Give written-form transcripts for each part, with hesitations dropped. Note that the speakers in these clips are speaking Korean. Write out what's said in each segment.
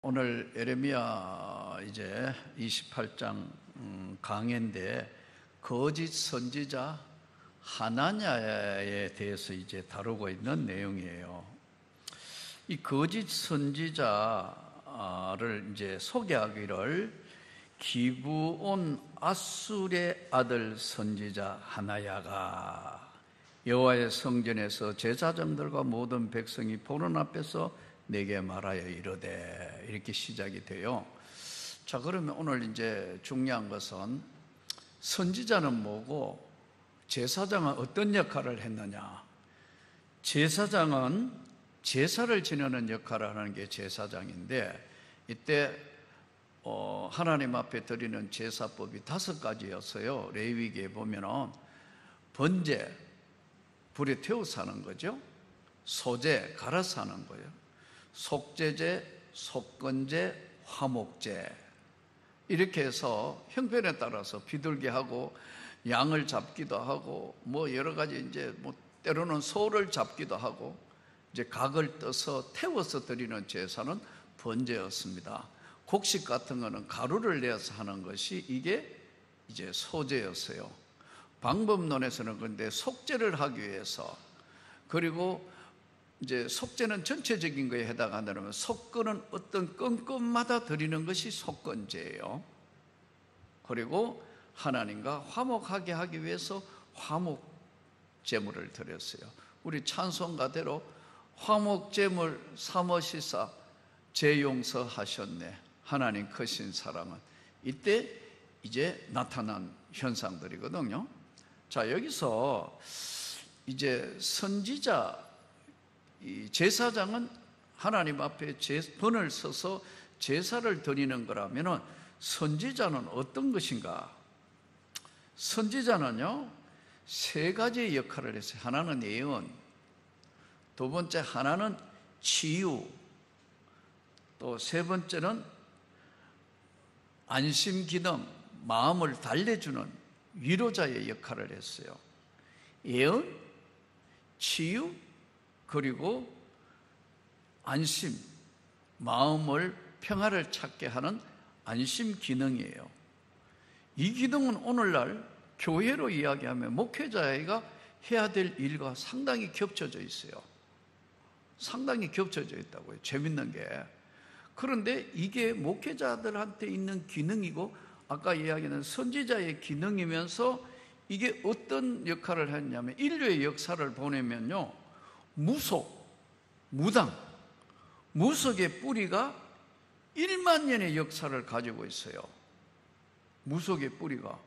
오늘 에레미야 이제 28장 강해인데 거짓 선지자 하나냐에 대해서 이제 다루고 있는 내용이에요. 이 거짓 선지자를 이제 소개하기를 기브온 아술의 아들 선지자 하나야가 여호와의 성전에서 제사장들과 모든 백성이 보는 앞에서 내게 말하여 이르되, 이렇게 시작이 돼요. 자, 그러면 오늘 이제 중요한 것은 선지자는 뭐고 제사장은 어떤 역할을 했느냐. 제사장은 제사를 지내는 역할을 하는 게 제사장인데, 이때 하나님 앞에 드리는 제사법이 5가지였어요. 레위기에 보면은 번제, 불에 태워서 하는 거죠. 소제, 갈아서 하는 거예요. 속죄제, 속건제, 화목제, 이렇게 해서 형편에 따라서 비둘기 하고 양을 잡기도 하고 뭐 여러 가지 이제 뭐 때로는 소를 잡기도 하고 이제 각을 떠서 태워서 드리는 제사는 번제였습니다. 곡식 같은 거는 가루를 내어서 하는 것이 이게 이제 소제였어요. 방법론에서는 그런데 속죄를 하기 위해서, 그리고 이제 속죄는 전체적인 거에 해당한다면 속건은 어떤 건건마다 드리는 것이 속건제예요. 그리고 하나님과 화목하게 하기 위해서 화목제물을 드렸어요. 우리 찬송가대로 화목제물 삼으시사 제 용서하셨네, 하나님 크신 사랑은, 이때 이제 나타난 현상들이거든요. 자, 여기서 이제 선지자, 이 제사장은 하나님 앞에 번을 서서 제사를 드리는 거라면 선지자는 어떤 것인가? 선지자는요 3가지의 역할을 했어요. 하나는 예언, 두 번째 하나는 치유, 또 세 번째는 안심기능, 마음을 달래주는 위로자의 역할을 했어요. 예언, 치유, 그리고 안심, 마음을 평화를 찾게 하는 안심 기능이에요. 이 기능은 오늘날 교회로 이야기하면 목회자가 해야 될 일과 상당히 겹쳐져 있어요. 상당히 겹쳐져 있다고요. 재밌는 게. 그런데 이게 목회자들한테 있는 기능이고 아까 이야기하는 선지자의 기능이면서 이게 어떤 역할을 했냐면 인류의 역사를 보내면요, 무속, 무당, 무속의 뿌리가 1만 년의 역사를 가지고 있어요. 무속의 뿌리가.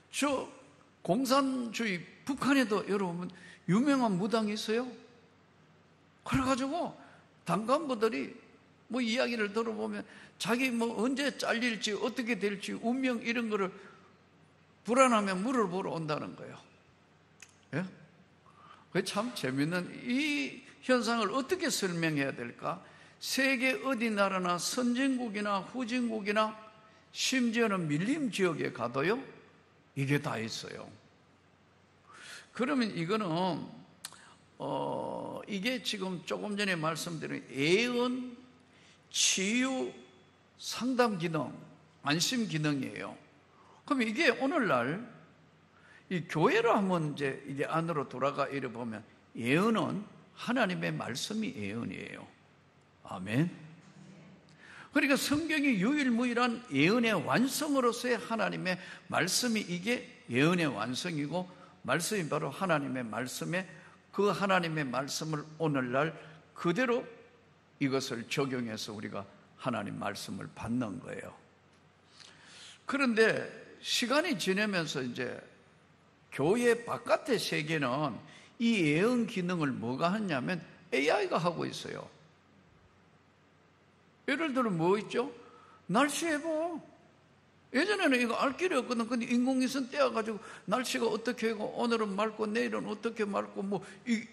저 공산주의 북한에도 여러분 유명한 무당이 있어요. 그래가지고 당간부들이 뭐 이야기를 들어보면 자기 뭐 언제 잘릴지 어떻게 될지 운명 이런 거를 불안하면 물어보러 온다는 거예요. 예? 그게 참 재밌는, 이 현상을 어떻게 설명해야 될까? 세계 어디 나라나 선진국이나 후진국이나 심지어는 밀림 지역에 가도요 이게 다 있어요. 그러면 이거는 이게 지금 조금 전에 말씀드린 예언, 치유, 상담 기능, 안심 기능이에요. 그럼 이게 오늘날 이 교회로 한번 이제 안으로 돌아가 이래 보면 예언은 하나님의 말씀이 예언이에요. 아멘. 그러니까 성경이 유일무이한 예언의 완성으로서의 하나님의 말씀이 이게 예언의 완성이고, 말씀이 바로 하나님의 말씀에 그 하나님의 말씀을 오늘날 그대로 이것을 적용해서 우리가 하나님 말씀을 받는 거예요. 그런데 시간이 지나면서 이제 교회 바깥의 세계는 이 예언 기능을 뭐가 하냐면 AI가 하고 있어요. 예를 들어 뭐 있죠? 날씨 예보. 예전에는 이거 알 길이 없거든. 근데 인공위성 떼어가지고 날씨가 어떻게 하고 오늘은 맑고 내일은 어떻게 맑고 뭐 이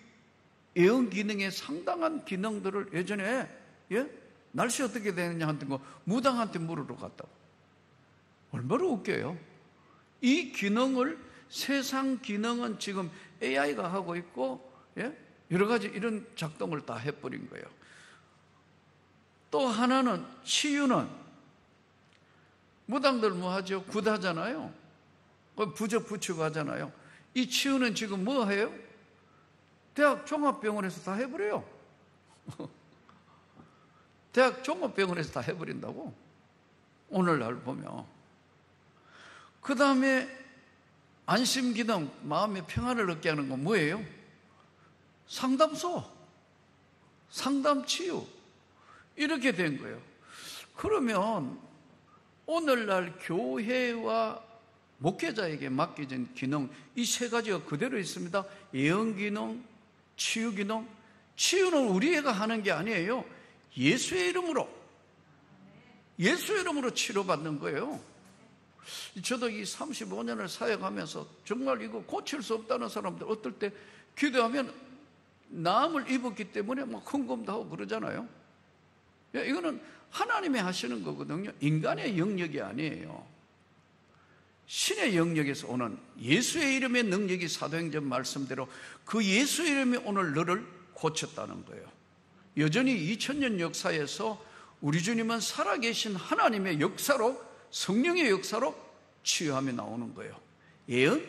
예언 기능의 상당한 기능들을 예전에 날씨 어떻게 되느냐 한테 거 무당한테 물으러 갔다고. 얼마나 웃겨요. 이 기능을 세상 기능은 지금 AI가 하고 있고 여러 가지 이런 작동을 다 해버린 거예요. 또 하나는 치유는 무당들 뭐 하죠? 굿하잖아요. 부적 붙이고 하잖아요. 이 치유는 지금 뭐 해요? 대학 종합병원에서 다 해버려요. 대학 종합병원에서 다 해버린다고. 오늘날 보면. 그 다음에 안심기능, 마음의 평안을 얻게 하는 건 뭐예요? 상담소, 상담치유, 이렇게 된 거예요. 그러면 오늘날 교회와 목회자에게 맡겨진 기능, 이 세 가지가 그대로 있습니다. 예언기능, 치유기능. 치유는 우리가 하는 게 아니에요. 예수의 이름으로 치료받는 거예요. 저도 이 35년을 사역하면서 정말 이거 고칠 수 없다는 사람들 어떨 때 기도하면 남을 입었기 때문에 막 흥금도 하고 그러잖아요. 이거는 하나님이 하시는 거거든요. 인간의 영역이 아니에요. 신의 영역에서 오는 예수의 이름의 능력이 사도행전 말씀대로 그 예수의 이름이 오늘 너를 고쳤다는 거예요. 여전히 2000년 역사에서 우리 주님은 살아계신 하나님의 역사로, 성령의 역사로 치유함이 나오는 거예요. 예언?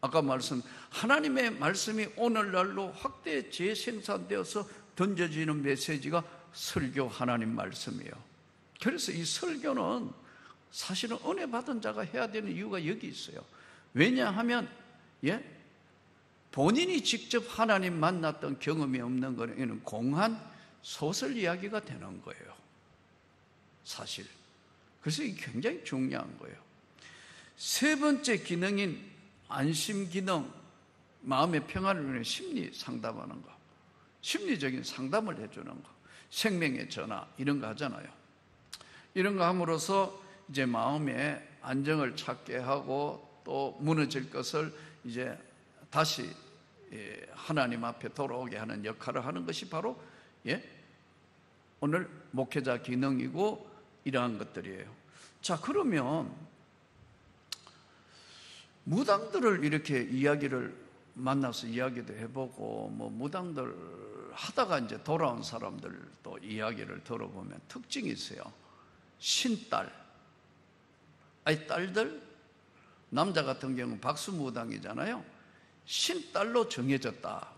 아까 말씀, 하나님의 말씀이 오늘날로 확대 재생산되어서 던져지는 메시지가 설교 하나님 말씀이에요. 그래서 이 설교는 사실은 은혜 받은 자가 해야 되는 이유가 여기 있어요. 왜냐하면 본인이 직접 하나님 만났던 경험이 없는 거는 공한 소설 이야기가 되는 거예요. 사실. 그래서 이게 굉장히 중요한 거예요. 세 번째 기능인 안심 기능, 마음의 평안을 위해 심리 상담하는 거, 심리적인 상담을 해주는 거, 생명의 전화 이런 거 하잖아요. 이런 거 함으로써 이제 마음의 안정을 찾게 하고 또 무너질 것을 이제 다시 하나님 앞에 돌아오게 하는 역할을 하는 것이 바로 오늘 목회자 기능이고 이러한 것들이에요. 자, 그러면 무당들을 이렇게 이야기를 만나서 이야기도 해보고 뭐 무당들 하다가 이제 돌아온 사람들도 이야기를 들어보면 특징이 있어요. 신딸, 아니 딸들, 남자 같은 경우는 박수무당이잖아요. 신딸로 정해졌다.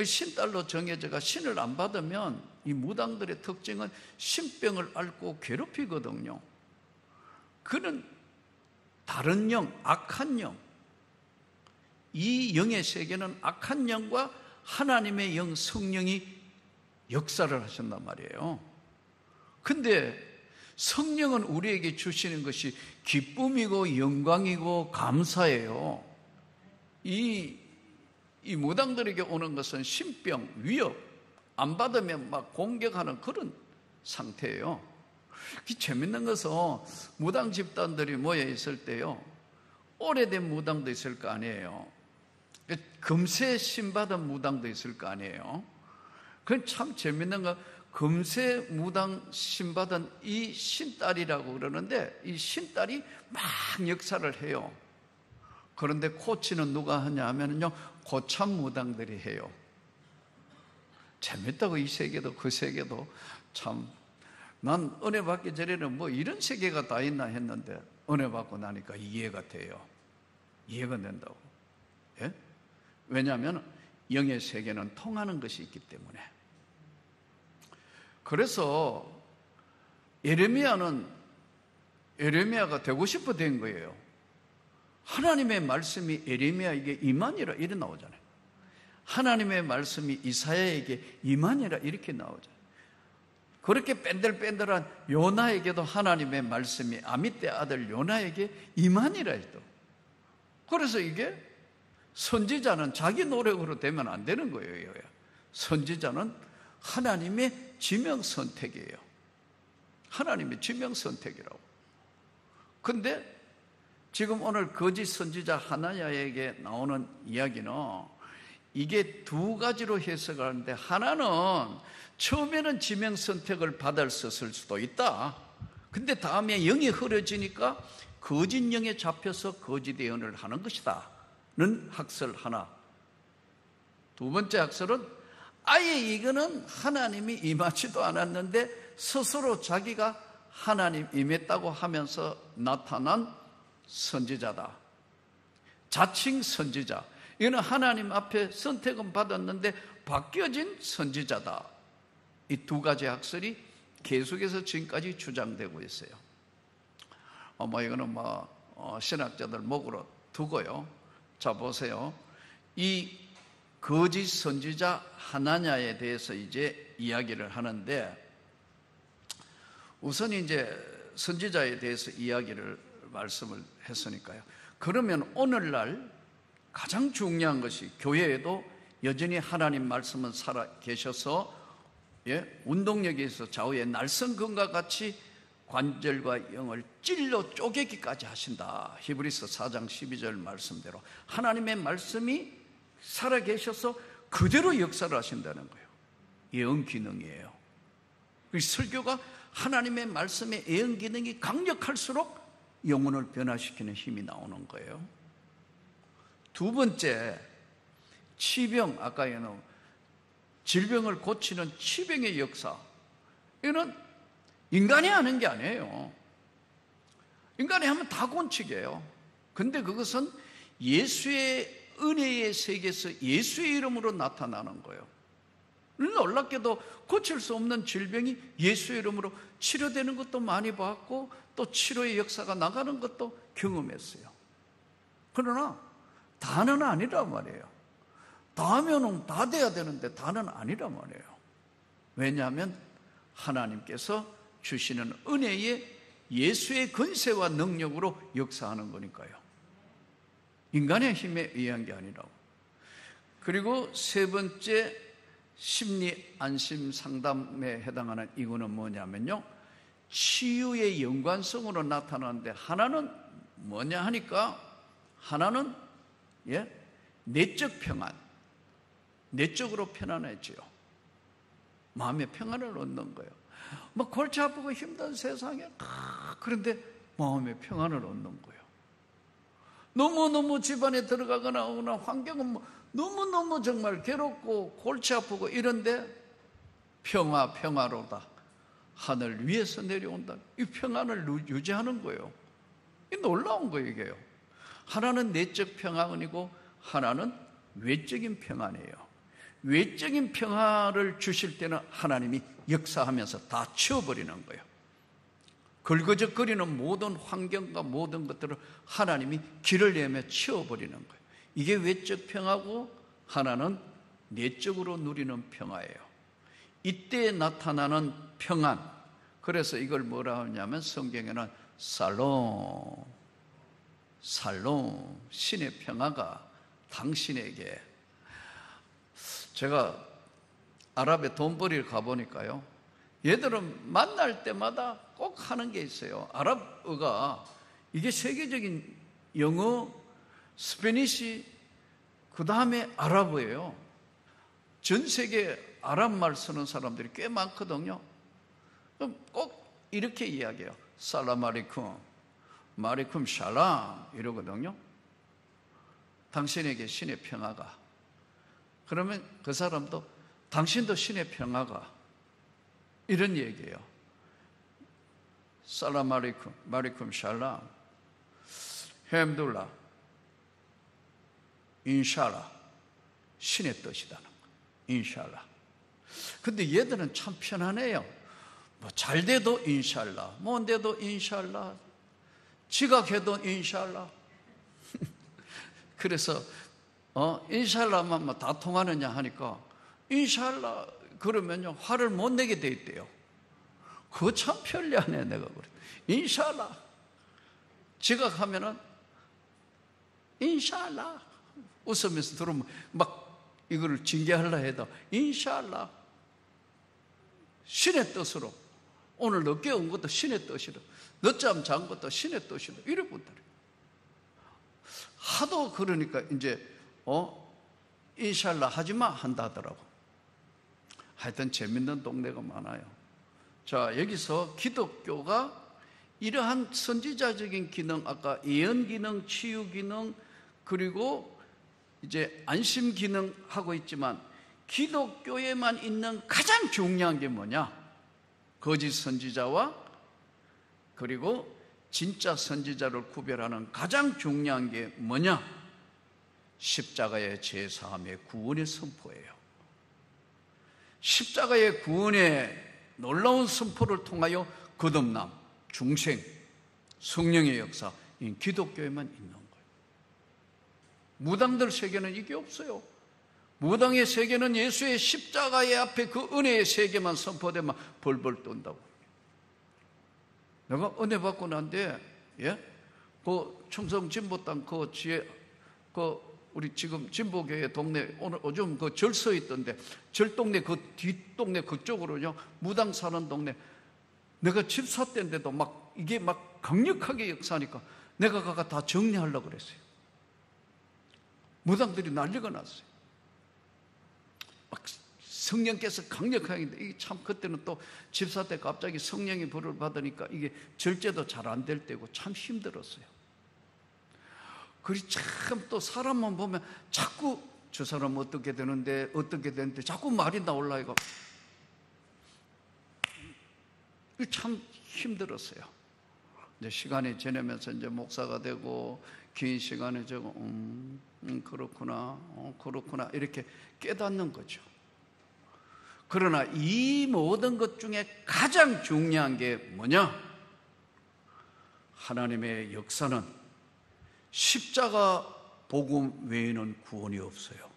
신딸로 정해져가 신을 안 받으면 이 무당들의 특징은 신병을 앓고 괴롭히거든요. 그는 다른 영, 악한 영, 이 영의 세계는 악한 영과 하나님의 영, 성령이 역사를 하신단 말이에요. 근데 성령은 우리에게 주시는 것이 기쁨이고 영광이고 감사예요. 이 무당들에게 오는 것은 신병, 위협, 안 받으면 막 공격하는 그런 상태예요. 재밌는 것은 무당 집단들이 모여 있을 때요, 오래된 무당도 있을 거 아니에요. 금세 신받은 무당도 있을 거 아니에요. 그건 참 재밌는 거, 금세 무당 신받은 이 신딸이라고 그러는데 이 신딸이 막 역사를 해요. 그런데 코치는 누가 하냐 하면요, 고참 무당들이 해요. 재밌다고. 이 세계도 그 세계도 참, 난 은혜 받기 전에는 뭐 이런 세계가 다 있나 했는데 은혜 받고 나니까 이해가 돼요. 이해가 된다고. 예? 왜냐하면 영의 세계는 통하는 것이 있기 때문에. 그래서 에레미야가 되고 싶어 된 거예요. 하나님의 말씀이 에레미야에게 임하니라 이렇게 나오잖아요. 하나님의 말씀이 이사야에게 임하니라 이렇게 나오잖아요. 그렇게 뺀들뺀들한 요나에게도 하나님의 말씀이 아미떼 아들 요나에게 임하니라 했다. 그래서 이게 선지자는 자기 노력으로 되면 안 되는 거예요. 선지자는 하나님의 지명 선택이에요. 하나님의 지명 선택이라고. 근데 지금 오늘 거짓 선지자 하나야에게 나오는 이야기는 이게 두 가지로 해석하는데, 하나는 처음에는 지명 선택을 받았을 수도 있다. 근데 다음에 영이 흐려지니까 거짓 영에 잡혀서 거짓 예언을 하는 것이다 는 학설 하나. 두 번째 학설은 아예 이거는 하나님이 임하지도 않았는데 스스로 자기가 하나님 임했다고 하면서 나타난 선지자다. 자칭 선지자. 이거는 하나님 앞에 선택은 받았는데 바뀌어진 선지자다. 이 두 가지 학설이 계속해서 지금까지 주장되고 있어요. 이거는 신학자들 목으로 두고요. 자, 보세요. 이 거짓 선지자 하나냐에 대해서 이제 이야기를 하는데, 우선 이제 선지자에 대해서 이야기를 말씀을 했으니까요. 그러면 오늘날 가장 중요한 것이, 교회에도 여전히 하나님 말씀은 살아 계셔서 운동력에 있어서 좌우의 날성근과 같이 관절과 영을 찔러 쪼개기까지 하신다. 히브리서 4장 12절 말씀대로 하나님의 말씀이 살아 계셔서 그대로 역사를 하신다는 거예요. 예언 기능이에요. 이 설교가 하나님의 말씀의 예언 기능이 강력할수록 영혼을 변화시키는 힘이 나오는 거예요. 두 번째, 치병, 아까 얘는 질병을 고치는 치병의 역사. 이거는 인간이 하는 게 아니에요. 인간이 하면 다 권칙이에요. 근데 그것은 예수의 은혜의 세계에서 예수의 이름으로 나타나는 거예요. 놀랍게도 고칠 수 없는 질병이 예수의 이름으로 치료되는 것도 많이 봤고, 또 치료의 역사가 나가는 것도 경험했어요. 그러나 다는 아니란 말이에요. 다면은 다 돼야 되는데 다는 아니란 말이에요. 왜냐하면 하나님께서 주시는 은혜에 예수의 권세와 능력으로 역사하는 거니까요. 인간의 힘에 의한 게 아니라고. 그리고 세 번째, 심리 안심 상담에 해당하는 이거는 뭐냐면요, 치유의 연관성으로 나타나는데, 하나는 뭐냐 하니까, 하나는 내적 평안, 내적으로 편안해져요. 마음의 평안을 얻는 거예요. 골치 아프고 힘든 세상에, 그런데 마음의 평안을 얻는 거예요. 너무너무 집안에 들어가거나 환경은 너무너무 정말 괴롭고 골치 아프고 이런데, 평화로다. 하늘 위에서 내려온다. 이 평안을 유지하는 거예요. 이 놀라운 거예요, 이게요. 하나는 내적 평안이고 하나는 외적인 평안이에요. 외적인 평화를 주실 때는 하나님이 역사하면서 다 치워버리는 거예요. 걸거적거리는 모든 환경과 모든 것들을 하나님이 길을 내며 치워버리는 거예요. 이게 외적 평화고, 하나는 내적으로 누리는 평화예요. 이때 나타나는 평안, 그래서 이걸 뭐라 하냐면 성경에는 살롬, 신의 평화가 당신에게. 제가 아랍에 돈벌이를 가보니까요, 얘들은 만날 때마다 꼭 하는 게 있어요. 아랍어가 이게 세계적인 영어, 스페니시, 그 다음에 아랍어예요. 전 세계 아랍말 쓰는 사람들이 꽤 많거든요. 그럼 꼭 이렇게 이야기해요. 살람 알리쿰, 마리쿰 샬람 이러거든요. 당신에게 신의 평화가. 그러면 그 사람도 당신도 신의 평화가, 이런 얘기예요. 살람 알리쿰, 마리쿰 샬람, 햄둘라, 인샬라, 신의 뜻이라는 거. 인샬라. 근데 얘들은 참 편안해요. 잘 돼도 인샬라, 못 돼도 인샬라, 지각해도 인샬라. 그래서 인샬라만 다 통하느냐 하니까, 인샬라 그러면요 화를 못 내게 돼 있대요. 그거 참 편리하네. 내가 그래. 인샬라. 지각하면은 인샬라 웃으면서 들으면 막 이거를 징계하려 해도 인샬라, 신의 뜻으로. 오늘 늦게 온 것도 신의 뜻이로, 늦잠 잔 것도 신의 뜻이로, 이래 본다래. 하도 그러니까 이제 인샬라 하지마 한다 하더라고. 하여튼 재밌는 동네가 많아요. 자, 여기서 기독교가 이러한 선지자적인 기능, 아까 예언 기능, 치유 기능, 그리고 이제 안심 기능 하고 있지만, 기독교에만 있는 가장 중요한 게 뭐냐? 거짓 선지자와 그리고 진짜 선지자를 구별하는 가장 중요한 게 뭐냐? 십자가의 죄사함의 구원의 선포예요. 십자가의 구원의 놀라운 선포를 통하여 거듭남, 중생, 성령의 역사, 이 기독교에만 있는 거예요. 무당들 세계는 이게 없어요. 무당의 세계는 예수의 십자가의 앞에 그 은혜의 세계만 선포되면 벌벌 떤다고. 내가 은혜 받고 난데, 그 충성 진보당 그 지에, 우리 지금 진보교회 동네, 오늘 요즘 그 절서 있던데, 절동네 그 뒷동네 그쪽으로요, 무당 사는 동네, 내가 집사 때인데도 막 이게 막 강력하게 역사하니까 내가 가가 다 정리하려고 그랬어요. 무당들이 난리가 났어요. 막 성령께서 강력하게, 이게 참 그때는 또 집사 때 갑자기 성령의 불을 받으니까 이게 절제도 잘 안 될 때고 참 힘들었어요. 그리고 참 또 사람만 보면 자꾸 저 사람 어떻게 되는데 자꾸 말이 나올라 이거 참 힘들었어요. 이제 시간이 지나면서 이제 목사가 되고 긴 시간에 저거 그렇구나 그렇구나 이렇게 깨닫는 거죠. 그러나 이 모든 것 중에 가장 중요한 게 뭐냐? 하나님의 역사는 십자가 복음 외에는 구원이 없어요.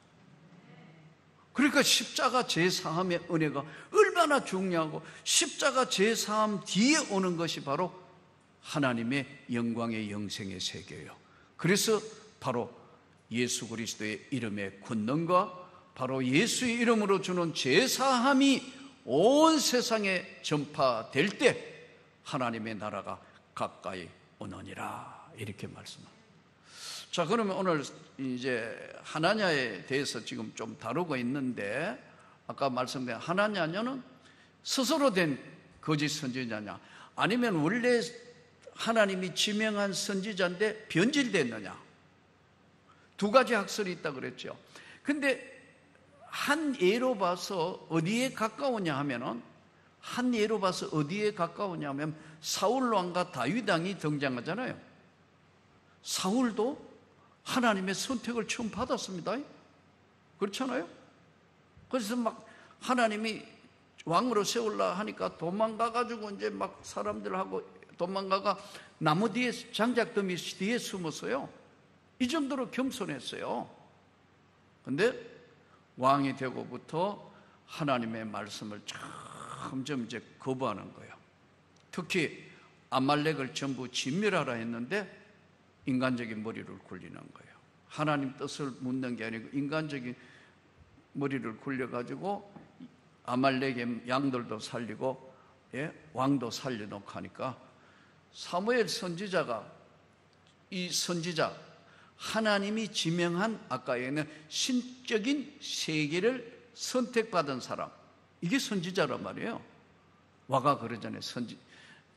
그러니까 십자가 제사함의 은혜가 얼마나 중요하고, 십자가 제사함 뒤에 오는 것이 바로 하나님의 영광의 영생의 세계예요. 그래서 바로 예수 그리스도의 이름의 권능과 바로 예수의 이름으로 주는 제사함이 온 세상에 전파될 때 하나님의 나라가 가까이 오느니라, 이렇게 말씀합니다. 자, 그러면 오늘 이제 하나냐에 대해서 지금 좀 다루고 있는데, 아까 말씀드린 하나냐는 스스로 된 거짓 선지자냐, 아니면 원래 하나님이 지명한 선지자인데 변질됐느냐, 두 가지 학설이 있다 그랬죠. 근데 한 예로 봐서 어디에 가까우냐 하면은, 한 예로 봐서 어디에 가까우냐 하면 사울 왕과 다윗 왕이 등장하잖아요. 사울도 하나님의 선택을 처음 받았습니다. 그렇잖아요? 그래서 막 하나님이 왕으로 세울라 하니까 도망가가지고 이제 막 사람들하고 도망가가 나무 뒤에, 장작더미 뒤에 숨었어요. 이 정도로 겸손했어요. 근데 왕이 되고부터 하나님의 말씀을 점점 이제 거부하는 거예요. 특히 아말렉을 전부 진멸하라 했는데 인간적인 머리를 굴리는 거예요. 하나님 뜻을 묻는 게 아니고 인간적인 머리를 굴려가지고 아말렉의 양들도 살리고 왕도 살려놓고 하니까 사무엘 선지자가, 이 선지자, 하나님이 지명한 아까에는 신적인 세계를 선택받은 사람, 이게 선지자란 말이에요. 와가 그러잖아요.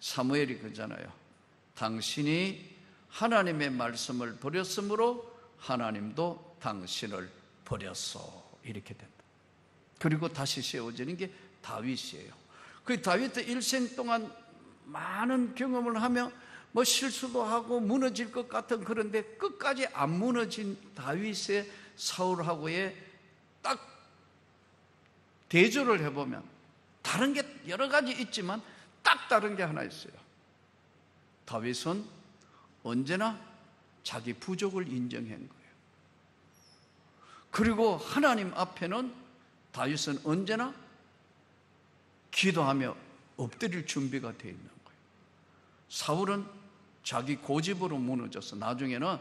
사무엘이 그러잖아요. 당신이 하나님의 말씀을 버렸으므로 하나님도 당신을 버렸어, 이렇게 된다. 그리고 다시 세워지는 게 다윗이에요. 그 다윗의 일생 동안 많은 경험을 하며 뭐 실수도 하고 무너질 것 같은, 그런데 끝까지 안 무너진 다윗의 사울하고의 딱 대조를 해보면 다른 게 여러 가지 있지만 딱 다른 게 하나 있어요. 다윗은 언제나 자기 부족을 인정한 거예요. 그리고 하나님 앞에는 다윗은 언제나 기도하며 엎드릴 준비가 되어 있는 거예요. 사울은 자기 고집으로 무너져서 나중에는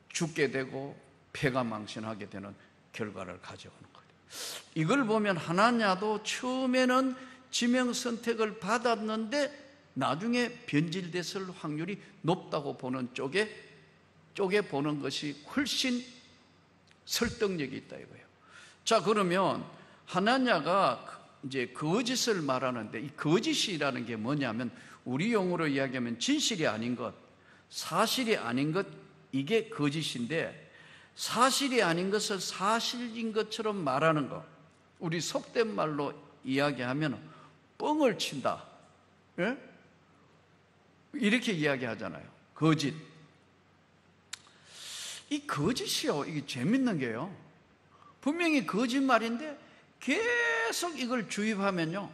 죽게 되고 패가 망신하게 되는 결과를 가져오는 거예요. 이걸 보면 하나냐도 처음에는 지명 선택을 받았는데 나중에 변질됐을 확률이 높다고 보는 쪽에 보는 것이 훨씬 설득력이 있다 이거예요. 자, 그러면 하나냐가 이제 거짓을 말하는데, 이 거짓이라는 게 뭐냐면 우리 용어로 이야기하면 진실이 아닌 것, 사실이 아닌 것, 이게 거짓인데, 사실이 아닌 것을 사실인 것처럼 말하는 것, 우리 속된 말로 이야기하면 뻥을 친다, 예? 이렇게 이야기하잖아요. 거짓. 이 거짓이요, 이게 재밌는 게요, 분명히 거짓말인데 계속 이걸 주입하면요,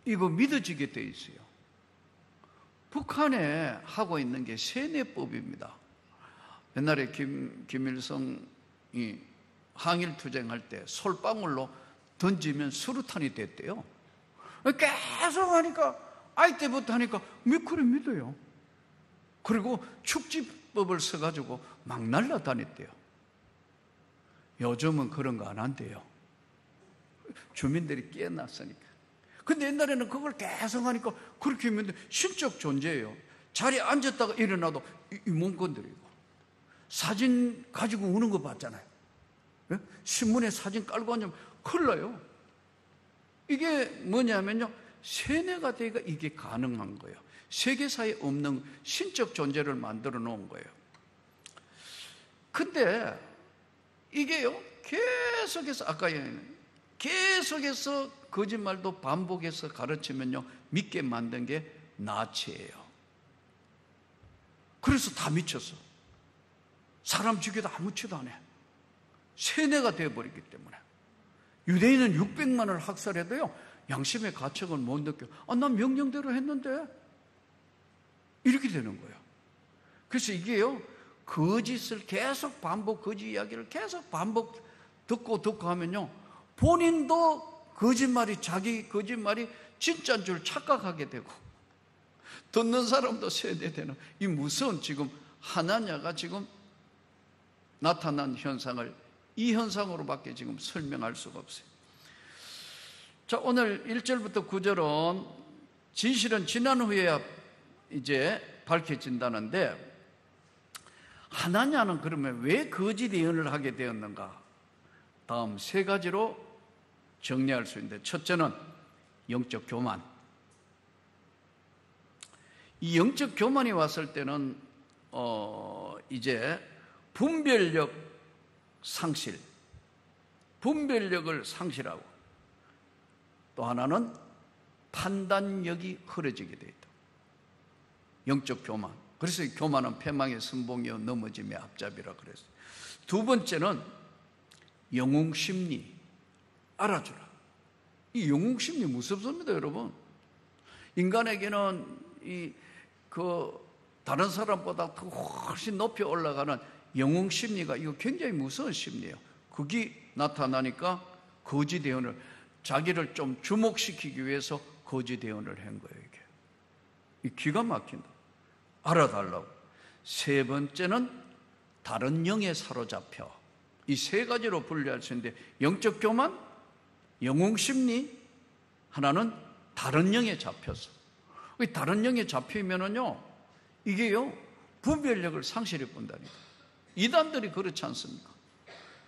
이거 믿어지게 돼 있어요. 북한에 하고 있는 게 세뇌법입니다. 옛날에 김일성이 항일투쟁할 때 솔방울로 던지면 수류탄이 됐대요. 계속 하니까, 아이 때부터 하니까 그래 믿어요. 그리고 축지법을 써가지고 막 날라다녔대요. 요즘은 그런 거 안 한대요. 주민들이 깨어났으니까. 근데 옛날에는 그걸 계속 하니까 그렇게 믿는데 신적 존재예요. 자리에 앉았다가 일어나도 이 몸 건드리고, 사진 가지고 우는 거 봤잖아요. 예? 신문에 사진 깔고 앉으면 큰일 나요. 이게 뭐냐면요, 세뇌가 되니까 이게 가능한 거예요. 세계사에 없는 신적 존재를 만들어 놓은 거예요. 근데 이게요, 계속해서, 아까 계속해서 거짓말도 반복해서 가르치면요, 믿게 만든 게 나치예요. 그래서 다 미쳤어. 사람 죽여도 아무렇지도 않아. 세뇌가 되어버리기 때문에. 유대인은 600만을 학살해도요, 양심의 가책을 못 느껴. 난 명령대로 했는데. 이렇게 되는 거예요. 그래서 이게요, 거짓을 계속 반복, 거짓 이야기를 계속 반복 듣고 하면요, 본인도 거짓말이, 자기 거짓말이 진짜인 줄 착각하게 되고, 듣는 사람도 세뇌되는 이 무서운, 지금 하나냐가 지금 나타난 현상을 이 현상으로밖에 지금 설명할 수가 없어요. 자, 오늘 1절부터 9절은 진실은 지난 후에야 이제 밝혀진다는데, 하나냐는 그러면 왜 거짓 예언을 하게 되었는가? 다음 세 가지로 정리할 수 있는데, 첫째는 영적 교만. 이 영적 교만이 왔을 때는 이제 분별력 상실, 분별력을 상실하고, 또 하나는 판단력이 흐려지게 돼 있다. 영적 교만. 그래서 이 교만은 패망의 선봉이요 넘어짐의 앞잡이라 그랬어요. 두 번째는 영웅심리. 알아주라. 이 영웅심리 무섭습니다, 여러분. 인간에게는 다른 사람보다 훨씬 높이 올라가는 영웅심리가, 이거 굉장히 무서운 심리예요. 그게 나타나니까 거짓 예언을, 자기를 좀 주목시키기 위해서 거짓 예언을 한 거예요. 이게 기가 막힌다. 알아달라고. 세 번째는 다른 영에 사로잡혀. 이 세 가지로 분류할 수 있는데, 영적 교만, 영웅심리, 하나는 다른 영에 잡혀서. 다른 영에 잡히면은요, 이게요, 분별력을 상실해 본다니까. 이단들이 그렇지 않습니까?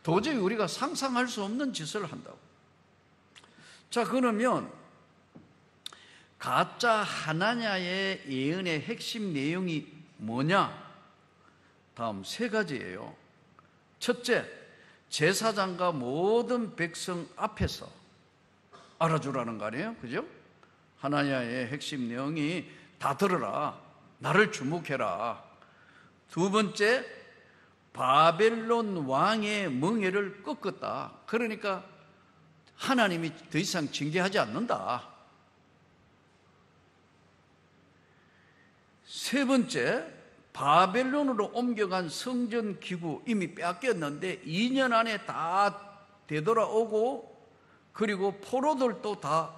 도저히 우리가 상상할 수 없는 짓을 한다고. 자, 그러면 가짜 하나냐의 예언의 핵심 내용이 뭐냐? 다음 세 가지예요. 첫째, 제사장과 모든 백성 앞에서 알아주라는 거 아니에요? 그죠? 하나냐의 핵심 내용이 다 들어라. 나를 주목해라. 두 번째, 바벨론 왕의 멍에를 꺾었다. 그러니까 하나님이 더 이상 징계하지 않는다. 세 번째, 바벨론으로 옮겨간 성전 기구 이미 빼앗겼는데 2년 안에 다 되돌아오고, 그리고 포로들도 다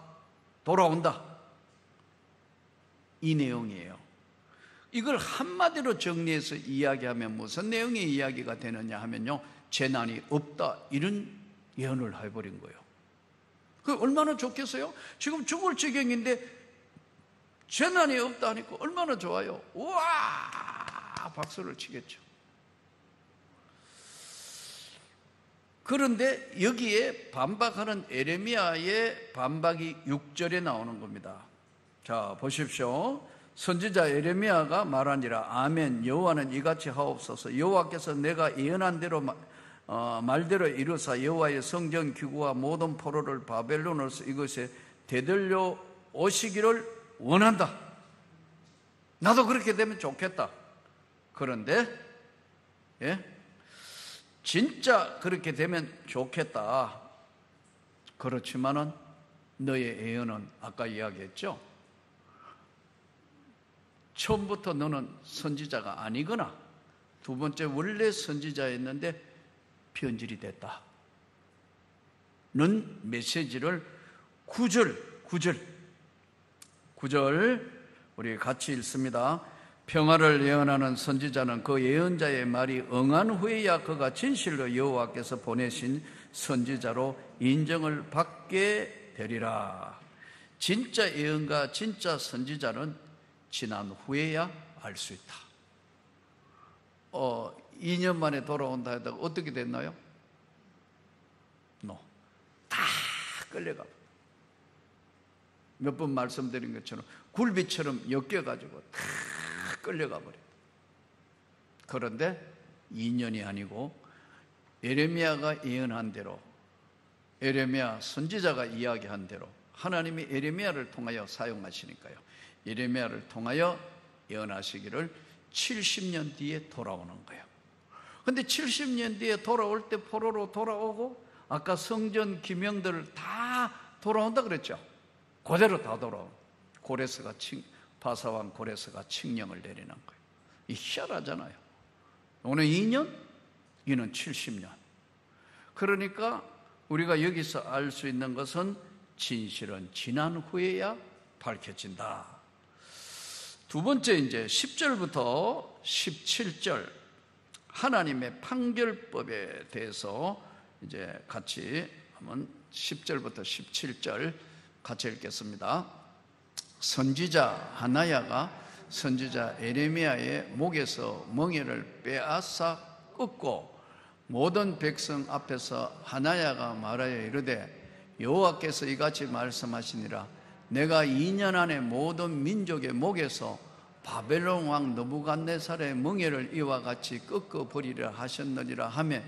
돌아온다. 이 내용이에요. 이걸 한마디로 정리해서 이야기하면 무슨 내용의 이야기가 되느냐 하면요, 재난이 없다, 이런 예언을 해버린 거예요. 그 얼마나 좋겠어요? 지금 죽을 지경인데 재난이 없다 하니까 얼마나 좋아요. 우와, 박수를 치겠죠. 그런데 여기에 반박하는 에레미야의 반박이 6절에 나오는 겁니다. 자, 보십시오. 선지자 에레미야가 말하니라. 아멘. 여호와는 이같이 하옵소서. 여호와께서 내가 예언한 대로 말대로 이루사 여호와의 성전 기구와 모든 포로를 바벨론으로서 이것에 되돌려 오시기를 원한다. 나도 그렇게 되면 좋겠다. 그런데 진짜 그렇게 되면 좋겠다. 그렇지만은 너의 예언은 아까 이야기했죠. 처음부터 너는 선지자가 아니거나 두 번째 원래 선지자였는데 변질이 됐다. 는 메시지를 9절 우리 같이 읽습니다. 평화를 예언하는 선지자는 그 예언자의 말이 응한 후에야 그가 진실로 여호와께서 보내신 선지자로 인정을 받게 되리라. 진짜 예언가 진짜 선지자는 지난 후에야 알 수 있다. 2년 만에 돌아온다 하다가 어떻게 됐나요? 다 끌려가. 몇 번 말씀드린 것처럼 굴비처럼 엮여가지고 다 끌려가 버려. 그런데 2년이 아니고 에레미야가 예언한 대로, 에레미야 선지자가 이야기한 대로 하나님이 에레미야를 통하여 사용하시니까요. 에레미야를 통하여 예언하시기를 70년 뒤에 돌아오는 거예요. 근데 70년 뒤에 돌아올 때 포로로 돌아오고 아까 성전 기명들 다 돌아온다 그랬죠. 그대로 다 돌아오고 바사왕 고레스가 칙령을 내리는 거예요. 이 희한하잖아요. 오늘 2년, 이는 70년. 그러니까 우리가 여기서 알 수 있는 것은 진실은 지난 후에야 밝혀진다. 두 번째 이제 10절부터 17절 하나님의 판결법에 대해서 이제 같이 한번 10절부터 17절 같이 읽겠습니다. 선지자 하나야가 선지자 에레미야의 목에서 멍에를 빼앗아 끄고 모든 백성 앞에서 하나야가 말하여 이르되 여호와께서 이같이 말씀하시니라. 내가 2년 안에 모든 민족의 목에서 바벨론 왕 느부갓네살의 멍에를 이와 같이 꺾어 버리려 하셨느니라 하며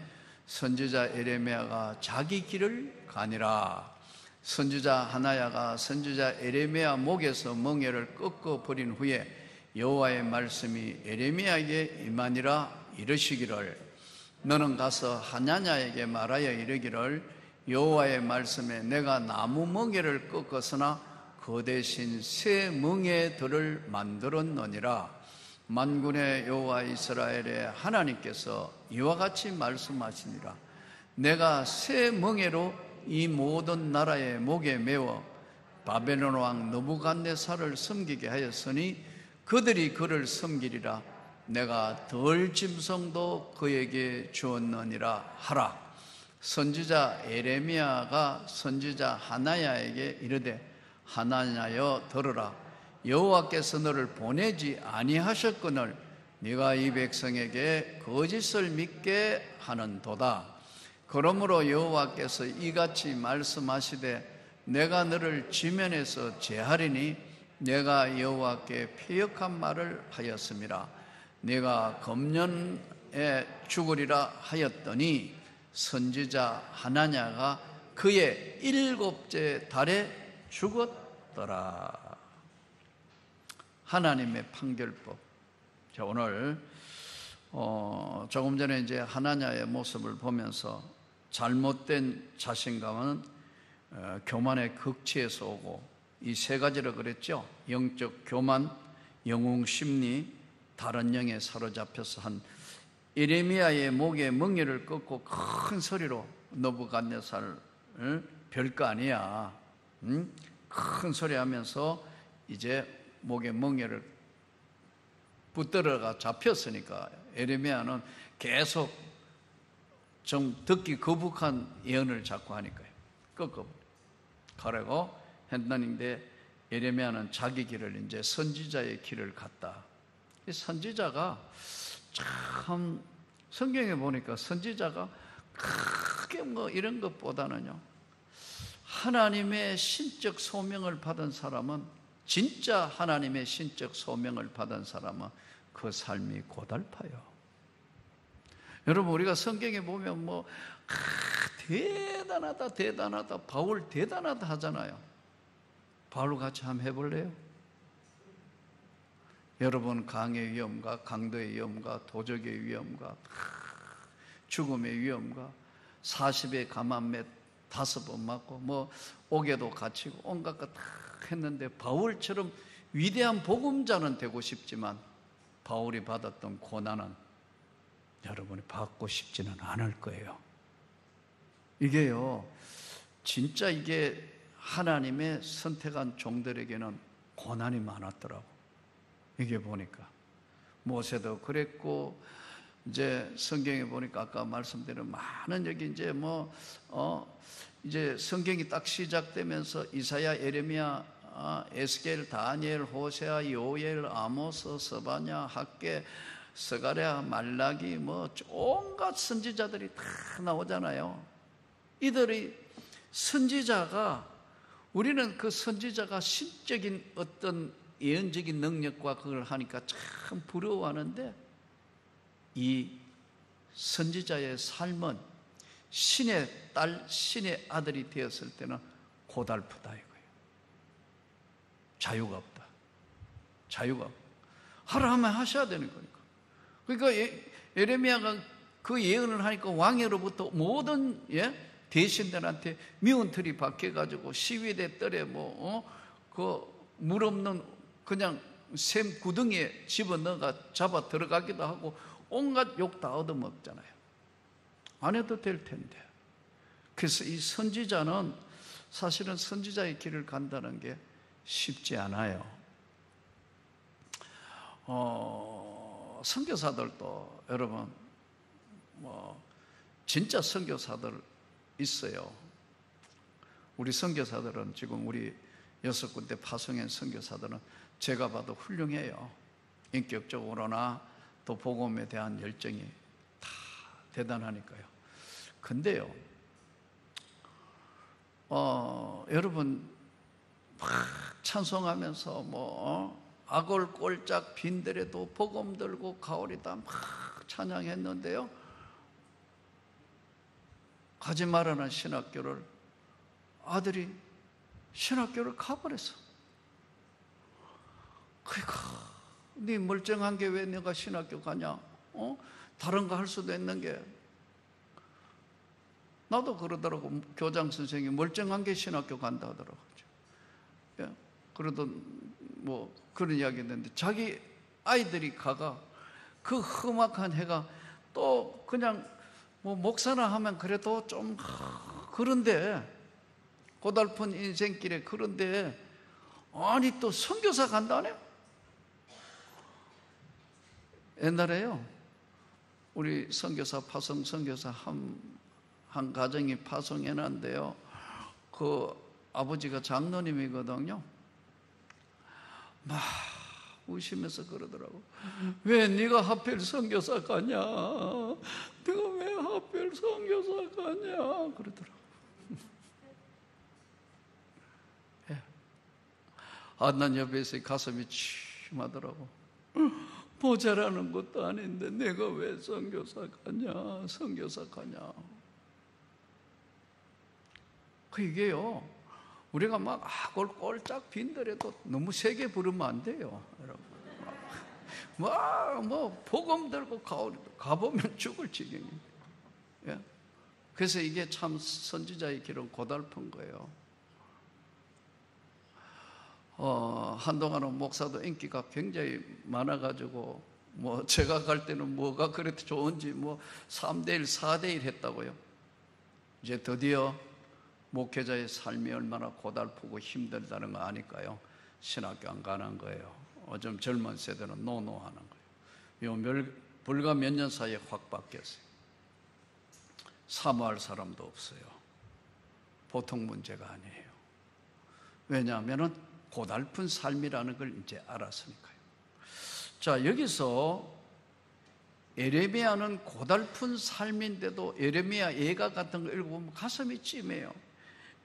선지자 에레미야가 자기 길을 가니라. 선지자 하나야가 선지자 에레미야 목에서 멍에를 꺾어 버린 후에 여호와의 말씀이 에레미야에게 임하니라. 이르시기를 너는 가서 하나냐에게 말하여 이르기를 여호와의 말씀에 내가 나무 멍에를 꺾었으나 그 대신 새 멍에들을 만들었느니라. 만군의 여호와 이스라엘의 하나님께서 이와 같이 말씀하시니라. 내가 새 멍에로 이 모든 나라의 목에 메워 바벨론 왕 느부갓네살을 섬기게 하였으니 그들이 그를 섬기리라. 내가 덜 짐승도 그에게 주었느니라 하라. 선지자 에레미야가 선지자 하나야에게 이르되 하나냐여 들으라. 여호와께서 너를 보내지 아니하셨거늘 네가 이 백성에게 거짓을 믿게 하는도다. 그러므로 여호와께서 이같이 말씀하시되 내가 너를 지면에서 제하리니 내가 여호와께 패역한 말을 하였음이라. 네가 금년에 죽으리라 하였더니 선지자 하나냐가 그의 7째 달에 죽었더라. 하나님의 판결법. 자, 오늘 조금 전에 이제 하나냐의 모습을 보면서 잘못된 자신감은 교만의 극치에서 오고 이 세 가지를 그랬죠. 영적 교만, 영웅 심리, 다른 영에 사로잡혀서 한 에레미야의 목에 멍에를 꺾고 큰 소리로 느부갓네살 별거 아니야. 큰 소리 하면서 이제 목에 멍에를 붙들어가 잡혔으니까 에레미야는 계속 좀 듣기 거북한 예언을 자꾸 하니까요. 꺾어 가라고 했는데 에레미야는 자기 길을 이제 선지자의 길을 갔다. 이 선지자가 참 성경에 보니까 선지자가 크게 뭐 이런 것보다는요 하나님의 신적 소명을 받은 사람은 진짜 하나님의 신적 소명을 받은 사람은 그 삶이 고달파요. 여러분, 우리가 성경에 보면 대단하다 바울 대단하다 하잖아요. 바울 같이 한번 해볼래요? 여러분, 강의 위험과 강도의 위험과 도적의 위험과 죽음의 위험과 40에 감암에 5번 맞고 옥에도 갇히고 온갖 것 다 했는데, 바울처럼 위대한 복음자는 되고 싶지만 바울이 받았던 고난은 여러분이 받고 싶지는 않을 거예요. 이게요, 진짜 이게 하나님의 선택한 종들에게는 고난이 많았더라고. 이게 보니까 모세도 그랬고, 이제 성경에 보니까 아까 말씀드린 많은 여기 이제 성경이 딱 시작되면서 이사야, 예레미야, 에스겔, 다니엘, 호세아, 요엘, 아모스, 스바냐, 학개, 스가랴, 말라기 온갖 선지자들이 다 나오잖아요. 이들이 선지자가, 우리는 그 선지자가 신적인 어떤 예언적인 능력과 그걸 하니까 참 부러워하는데, 이 선지자의 삶은 신의 딸, 신의 아들이 되었을 때는 고달프다 이거예요. 자유가 없다. 자유가 없다. 하라 하면 하셔야 되는 거니까. 그러니까 예레미야가 그 예언을 하니까 왕으로부터 모든 대신들한테 미운 틀이 박혀가지고 시위대 뜰에 그 물 없는 그냥 샘 구덩이에 집어넣어가 잡아 들어가기도 하고 온갖 욕 다 얻어먹잖아요. 안 해도 될 텐데. 그래서 이 선지자는 사실은 선지자의 길을 간다는 게 쉽지 않아요. 선교사들도 여러분 진짜 선교사들 있어요. 우리 선교사들은 지금 우리 6군데 파송한 선교사들은 제가 봐도 훌륭해요. 인격적으로나 또 복음에 대한 열정이 다 대단하니까요. 근데요, 여러분 막 찬송하면서 악을 꼴짝 빈들에도 복음 들고 가오리다 막 찬양했는데요, 가지 말라는 신학교를 아들이 신학교를 가버렸어. 그러니까 네 멀쩡한 게 왜 내가 신학교 가냐? 다른 거 할 수도 있는 게. 나도 그러더라고. 교장 선생님이 멀쩡한 게 신학교 간다 하더라고요. 예, 그러던 그런 이야기 했는데, 자기 아이들이 가가 그 험악한 해가 또 그냥 목사나 하면 그래도 좀 그런데, 고달픈 인생길에 그런데 아니 또 선교사 간다네요. 옛날에요, 우리 선교사 파송 선교사 한 가정이 파송해놨는데요, 그 아버지가 장로님이거든요. 막 우시면서 그러더라고. 왜 네가 하필 선교사 가냐? 네가 왜 하필 선교사 가냐? 그러더라고. 예. 난 옆에서 가슴이 침하더라고. 모자라는 것도 아닌데 내가 왜 선교사 가냐? 선교사 가냐? 이게요, 우리가 막 악을 꼴짝 빈더라도 너무 세게 부르면 안 돼요, 여러분. 복음 들고 가보면 죽을 지경입니다. 예? 그래서 이게 참 선지자의 길은 고달픈 거예요. 한동안은 목사도 인기가 굉장히 많아가지고 제가 갈 때는 뭐가 그래도 좋은지 3대1, 4대1 했다고요. 이제 드디어 목회자의 삶이 얼마나 고달프고 힘들다는 거 아니까요, 신학교 안 가는 거예요. 요즘 젊은 세대는 노노하는 거예요. 불과 몇 년 사이에 확 바뀌었어요. 사모할 사람도 없어요. 보통 문제가 아니에요. 왜냐하면 고달픈 삶이라는 걸 이제 알았으니까요. 자, 여기서 예레미야는 고달픈 삶인데도 예레미야 예가 같은 거 읽어보면 가슴이 찜해요.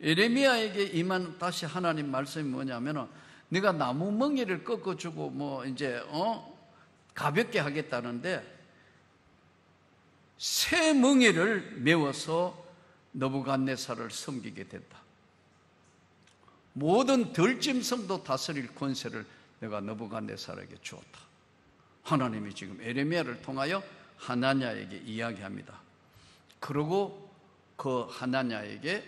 예레미야에게 임한 다시 하나님 말씀이 뭐냐면, 네가 나무 멍에를 꺾어주고 뭐 이제 가볍게 하겠다는데 새 멍에를 메워서 느부갓네살을 섬기게 됐다. 모든 들짐승도 다스릴 권세를 내가 느부갓네살에게 주었다. 하나님이 지금 에레미야를 통하여 하나냐에게 이야기합니다. 그리고 그 하나냐에게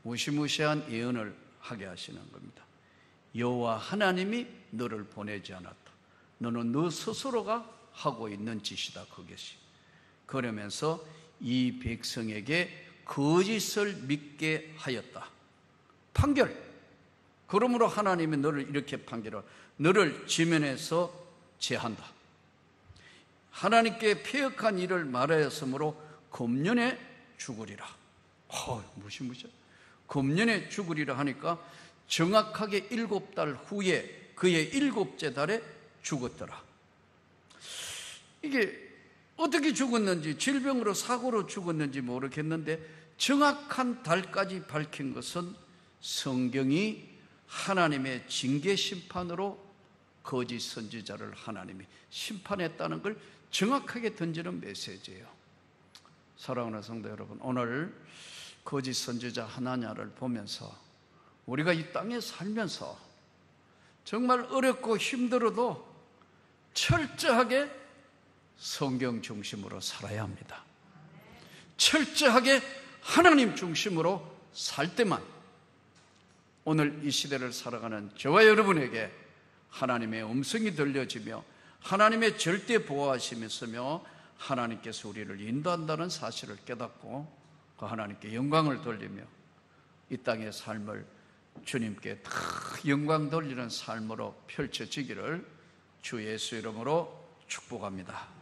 무시무시한 예언을 하게 하시는 겁니다. 여호와 하나님이 너를 보내지 않았다. 너는 너 스스로가 하고 있는 짓이다, 그것이. 그러면서 이 백성에게 거짓을 믿게 하였다. 판결. 그러므로 하나님이 너를 이렇게 판결하고 너를 지면에서 제한다. 하나님께 패역한 일을 말하였으므로 금년에 죽으리라. 무시무시해. 금년에 죽으리라 하니까 정확하게 7달 후에 그의 7째 달에 죽었더라. 이게 어떻게 죽었는지, 질병으로 사고로 죽었는지 모르겠는데 정확한 달까지 밝힌 것은 성경이 하나님의 징계 심판으로 거짓 선지자를 하나님이 심판했다는 걸 정확하게 던지는 메시지예요. 사랑하는 성도 여러분, 오늘 거짓 선지자 하나냐를 보면서 우리가 이 땅에 살면서 정말 어렵고 힘들어도 철저하게 성경 중심으로 살아야 합니다. 철저하게 하나님 중심으로 살 때만 오늘 이 시대를 살아가는 저와 여러분에게 하나님의 음성이 들려지며 하나님의 절대 보호하심이 있으며 하나님께서 우리를 인도한다는 사실을 깨닫고 그 하나님께 영광을 돌리며 이 땅의 삶을 주님께 다 영광 돌리는 삶으로 펼쳐지기를 주 예수 이름으로 축복합니다.